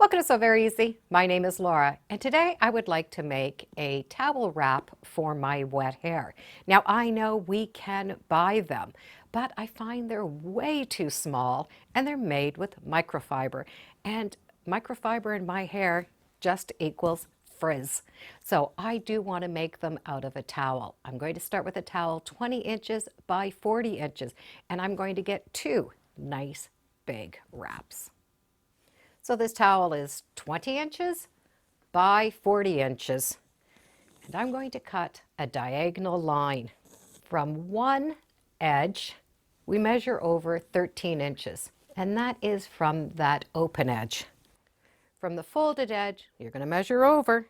Welcome to Sew Very Easy. My name is Laura, and today I would like to make a towel wrap for my wet hair. Now I know we can buy them, but I find they're way too small and they're made with microfiber. And microfiber in my hair just equals frizz. So I do want to make them out of a towel. I'm going to start with a towel 20 inches by 40 inches, and I'm going to get two nice big wraps. So this towel is 20 inches by 40 inches. And I'm going to cut a diagonal line. From one edge, we measure over 13 inches. And that is from that open edge. From the folded edge, you're going to measure over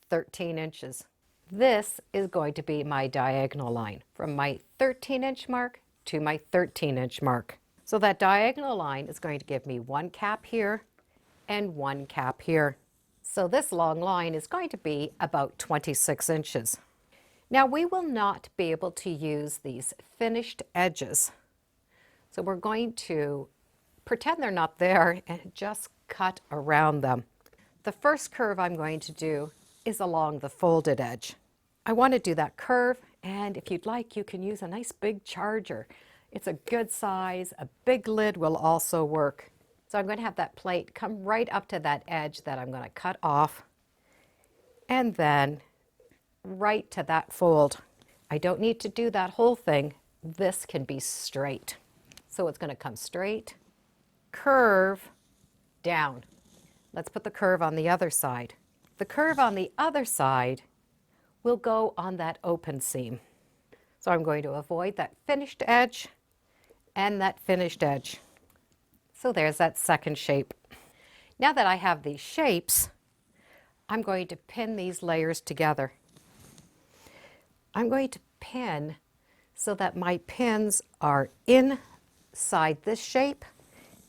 13 inches. This is going to be my diagonal line from my 13-inch mark to my 13-inch mark. So that diagonal line is going to give me one cap here and one cap here. So this long line is going to be about 26 inches. Now we will not be able to use these finished edges. So we're going to pretend they're not there and just cut around them. The first curve I'm going to do is along the folded edge. I want to do that curve, and if you'd like, you can use a nice big charger. It's a good size. A big lid will also work. So I'm going to have that plate come right up to that edge that I'm going to cut off, and then right to that fold. I don't need to do that whole thing. This can be straight. So it's going to come straight, curve, down. Let's put the curve on the other side. The curve on the other side will go on that open seam. So I'm going to avoid that finished edge and that finished edge. So there's that second shape. Now that I have these shapes, I'm going to pin these layers together. I'm going to pin so that my pins are inside this shape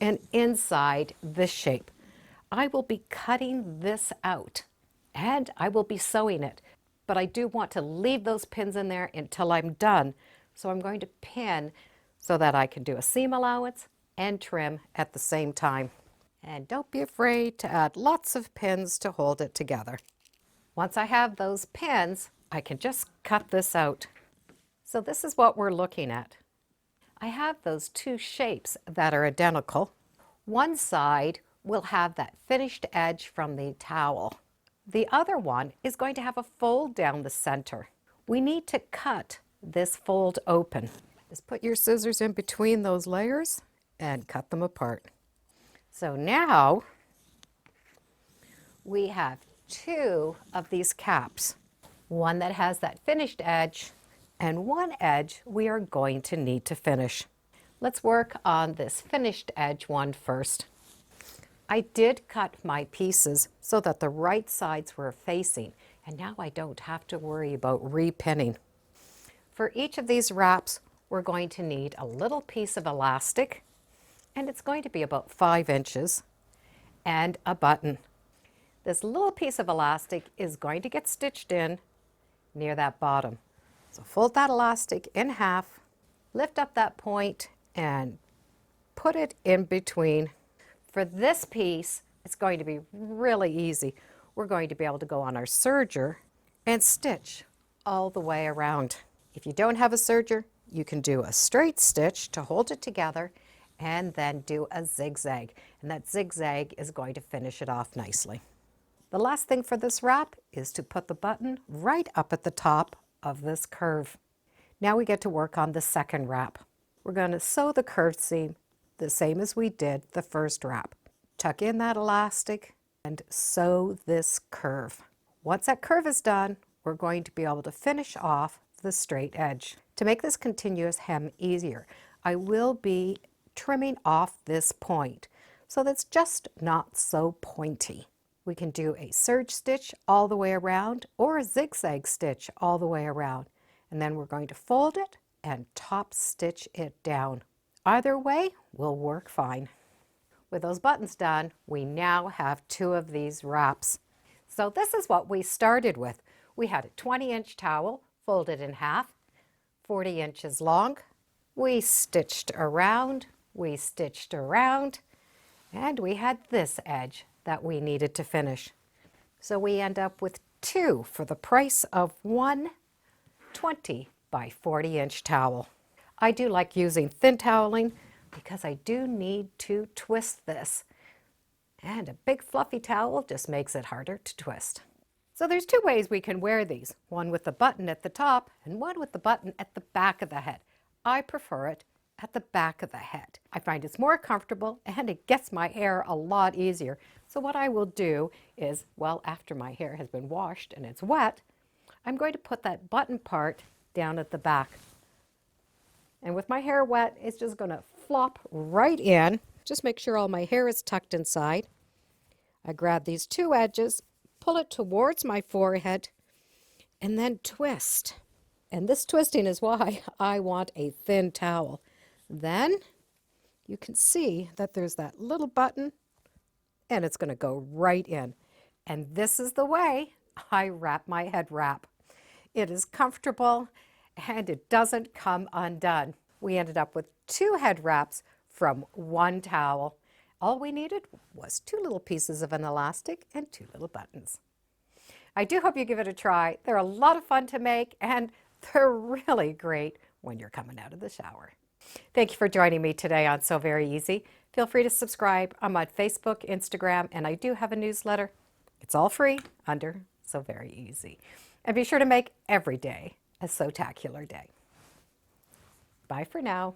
and inside this shape. I will be cutting this out and I will be sewing it, but I do want to leave those pins in there until I'm done. So I'm going to pin so that I can do a seam allowance and trim at the same time. And don't be afraid to add lots of pins to hold it together. Once I have those pins, I can just cut this out. So this is what we're looking at. I have those two shapes that are identical. One side will have that finished edge from the towel. The other one is going to have a fold down the center. We need to cut this fold open. Just put your scissors in between those layers and cut them apart. So now we have two of these caps. One that has that finished edge and one edge we are going to need to finish. Let's work on this finished edge one first. I did cut my pieces so that the right sides were facing, and now I don't have to worry about repinning. For each of these wraps, we're going to need a little piece of elastic, and it's going to be about 5 inches, and a button. This little piece of elastic is going to get stitched in near that bottom. So fold that elastic in half, lift up that point, and put it in between. For this piece, it's going to be really easy. We're going to be able to go on our serger and stitch all the way around. If you don't have a serger, you can do a straight stitch to hold it together and then do a zigzag. And that zigzag is going to finish it off nicely. The last thing for this wrap is to put the button right up at the top of this curve. Now we get to work on the second wrap. We're going to sew the curved seam the same as we did the first wrap. Tuck in that elastic and sew this curve. Once that curve is done, we're going to be able to finish off the straight edge. To make this continuous hem easier, I will be trimming off this point so that's just not so pointy. We can do a serge stitch all the way around or a zigzag stitch all the way around, and then we're going to fold it and top stitch it down. Either way will work fine. With those buttons done, we now have two of these wraps. So this is what we started with. We had a 20-inch towel folded in half, 40 inches long. We stitched around, and we had this edge that we needed to finish. So we end up with 2 for the price of one 20 by 40-inch towel. I do like using thin toweling because I do need to twist this. And a big fluffy towel just makes it harder to twist. So there's 2 ways we can wear these, one with the button at the top and one with the button at the back of the head. I prefer it at the back of the head. I find it's more comfortable and it gets my hair a lot easier. So what I will do is, well, after my hair has been washed and it's wet, I'm going to put that button part down at the back. And with my hair wet, it's just going to flop right in. Just make sure all my hair is tucked inside. I grab these 2 edges, pull it towards my forehead, and then twist. And this twisting is why I want a thin towel. Then you can see that there's that little button, and it's going to go right in. And this is the way I wrap my head wrap. It is comfortable and it doesn't come undone. We ended up with 2 head wraps from 1 towel. All we needed was 2 little pieces of an elastic and 2 little buttons. I do hope you give it a try. They're a lot of fun to make and they're really great when you're coming out of the shower. Thank you for joining me today on So Very Easy. Feel free to subscribe. I'm on Facebook, Instagram, and I do have a newsletter. It's all free under So Very Easy. And be sure to make every day a so-tacular day. Bye for now.